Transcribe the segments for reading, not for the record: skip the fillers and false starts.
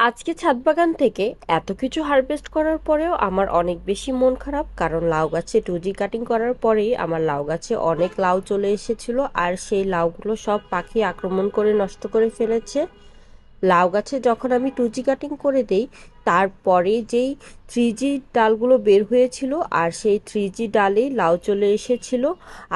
আজকে ছাদ বাগান থেকে এত কিছু হারভেস্ট করার পরেও আমার অনেক বেশি মন খারাপ, কারণ লাউ গাছে টুজি কাটিং করার পরেই আমার লাউ গাছে অনেক লাউ চলে এসেছিল আর সেই লাউগুলো সব পাখি আক্রমণ করে নষ্ট করে ফেলেছে। লাউ গাছে যখন আমি টুজি কাটিং করে দেই তারপরে যেই থ্রি ডালগুলো বের হয়েছিল আর সেই থ্রি ডালেই লাউ চলে এসেছিল।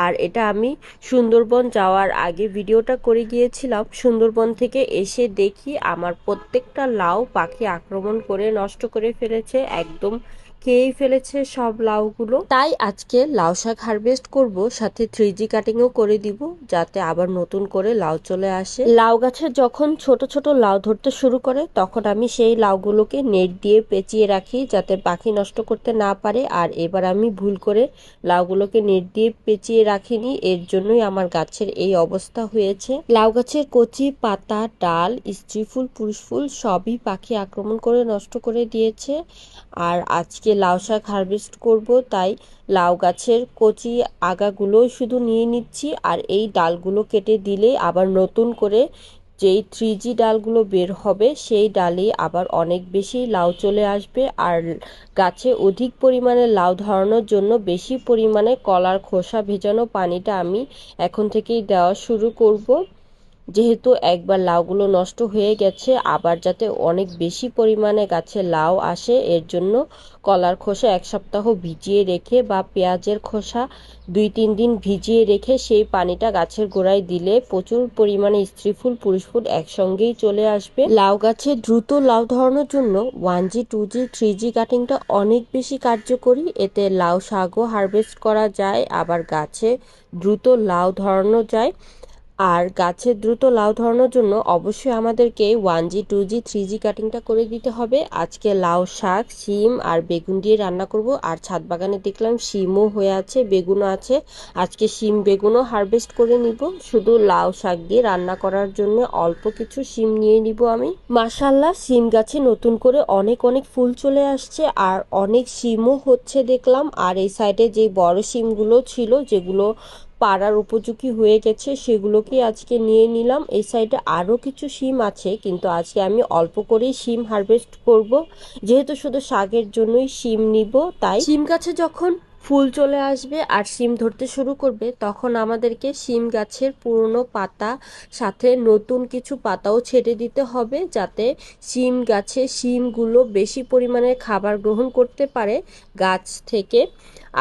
আর এটা আমি সুন্দরবন যাওয়ার আগে ভিডিওটা করে গিয়েছিলাম। সুন্দরবন থেকে এসে দেখি আমার প্রত্যেকটা লাউ পাখি আক্রমণ করে নষ্ট করে ফেলেছে, একদম খেয়েই ফেলেছে সব লাউগুলো। তাই আজকে লাউ শাক হারভেস্ট করব, সাথে থ্রি কাটিংও করে দিব যাতে আবার নতুন করে লাউ চলে আসে। লাউ গাছে যখন ছোট ছোট লাউ ধরতে শুরু করে তখন আমি সেই লাউগুলোকে নেট দিয়ে পেঁচিয়ে রাখি যাতে পাখি নষ্ট করতে না পারে। আর এবার আমি ভুল করে লাউগুলোকে নেট দিয়ে পেঁচিয়ে রাখিনি, এর জন্যই আমার গাছের এই অবস্থা হয়েছে। লাউ গাছের কচি পাতা, ডাল, স্ত্রী ফুল, পুরুষ ফুল সবই পাখি আক্রমণ করে নষ্ট করে দিয়েছে। আর আজকে লাউ শাক হারভেস্ট করব, তাই লাউ গাছের কচি আগাগুলো শুধু নিয়ে নিচ্ছি আর এই ডালগুলো কেটে দিলে আবার নতুন করে যেই থ্রি ডালগুলো বের হবে সেই ডালে আবার অনেক বেশি লাউ চলে আসবে। আর গাছে অধিক পরিমাণে লাউ ধরানোর জন্য বেশি পরিমাণে কলার খোসা ভেজানো পানিটা আমি এখন থেকেই দেওয়া শুরু করব, যেহেতু একবার লাউগুলো নষ্ট হয়ে গেছে। আবার যাতে অনেক বেশি পরিমাণে গাছে লাউ আসে এর জন্য কলার খোসা 1 সপ্তাহ ভিজিয়ে রেখে বা পেঁয়াজের খোসা 2-3 দিন ভিজিয়ে রেখে সেই পানিটা গাছের গোড়ায় দিলে প্রচুর পরিমাণে স্ত্রী ফুল, পুরুষ ফুল একসঙ্গেই চলে আসবে। লাউ গাছে দ্রুত লাউ ধরানোর জন্য 1G 2G 3G কাটিংটা অনেক বেশি কার্যকরী। এতে লাউ শাকও হারভেস্ট করা যায়, আবার গাছে দ্রুত লাউ ধরানো যায়। আর গাছে দ্রুত লাউ ধরানোর জন্য অবশ্যই আমাদেরকে 1G 2G 3G কাটিংটা করে দিতে হবে। আজকে লাউ শাক, শিম আর বেগুন দিয়ে রান্না করব। আর ছাদ বাগানে দেখলাম শিমও হয়ে আছে, বেগুনও আছে। আজকে শিম বেগুনও হারভেস্ট করে নিব। শুধু লাউ শাক দিয়ে রান্না করার জন্য অল্প কিছু শিম নিয়ে নিব আমি। মাশাআল্লাহ, শিম গাছে নতুন করে অনেক অনেক ফুল চলে আসছে আর অনেক শিমও হচ্ছে দেখলাম। আর এই সাইডে যে বড় শিমগুলো ছিল যেগুলো পাড়ার উপযোগী হয়ে গেছে সেগুলোকে আজকে নিয়ে নিলাম। এই সাইডে আরও কিছু শিম আছে, কিন্তু আজকে আমি অল্প করেই শিম হারভেস্ট করব, যেহেতু শুধু শাকের জন্যই শিম নিব। তাই শিম গাছে যখন ফুল চলে আসবে আর শিম ধরতে শুরু করবে তখন আমাদেরকে শিম গাছের পুরনো পাতা সাথে নতুন কিছু পাতাও ছেড়ে দিতে হবে, যাতে শিম গাছে শিমগুলো বেশি পরিমাণে খাবার গ্রহণ করতে পারে গাছ থেকে,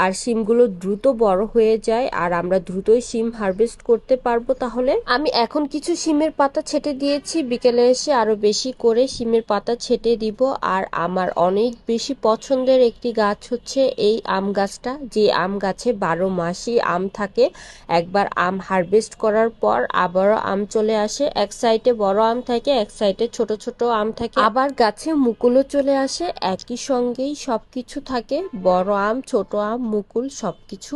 আর শিমগুলো দ্রুত বড় হয়ে যায় আর আমরা দ্রুতই শিম হারভেস্ট করতে পারবো। তাহলে আমি এখন কিছু শিমের পাতা ছেটে দিয়েছি, বিকেলে এসে আরো বেশি করে শিমের পাতা ছেটে দিব। আর আমার অনেক বেশি পছন্দের একটি গাছ হচ্ছে এই আম গাছটা, যে আম গাছে 12 মাসই আম থাকে। একবার আম হারভেস্ট করার পর আবারও আম চলে আসে। এক সাইডে বড় আম থাকে, এক সাইডে ছোট ছোট আম থাকে, আবার গাছে মুকুলও চলে আসে। একই সঙ্গেই সবকিছু থাকে, বড় আম, ছোট আম, মুকুল সবকিছু।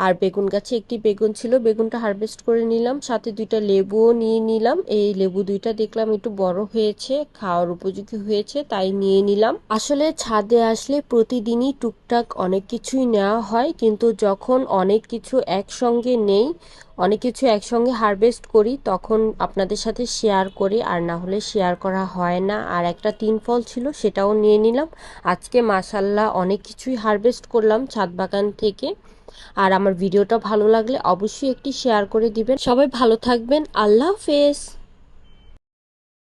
আর বেগুন গাছে একটি বেগুন ছিল, বেগুনটা হারভেস্ট করে নিলাম, সাথে 2টা লেবুও নিয়ে নিলাম। এই লেবু 2টা দেখলাম একটু বড় হয়েছে, খাওয়ার উপযোগী হয়েছে, তাই নিয়ে নিলাম। আসলে ছাদে আসলে প্রতিদিনই টুকটাক অনেক কিছুই নেওয়া হয়, কিন্তু যখন অনেক কিছু একসঙ্গে নেই, অনেক কিছু একসঙ্গে হারভেস্ট করি তখন আপনাদের সাথে শেয়ার করি, আর না হলে শেয়ার করা হয় না। আর একটা 3 ফল ছিল সেটাও নিয়ে নিলাম। আজকে মাশাআল্লাহ অনেক কিছুই হারভেস্ট করলাম ছাদ বাগান থেকে। আর আমার ভিডিওটা ভালো লাগলে অবশ্যই একটি শেয়ার করে দিবেন। সবাই ভালো থাকবেন, আল্লাহ হাফেজ।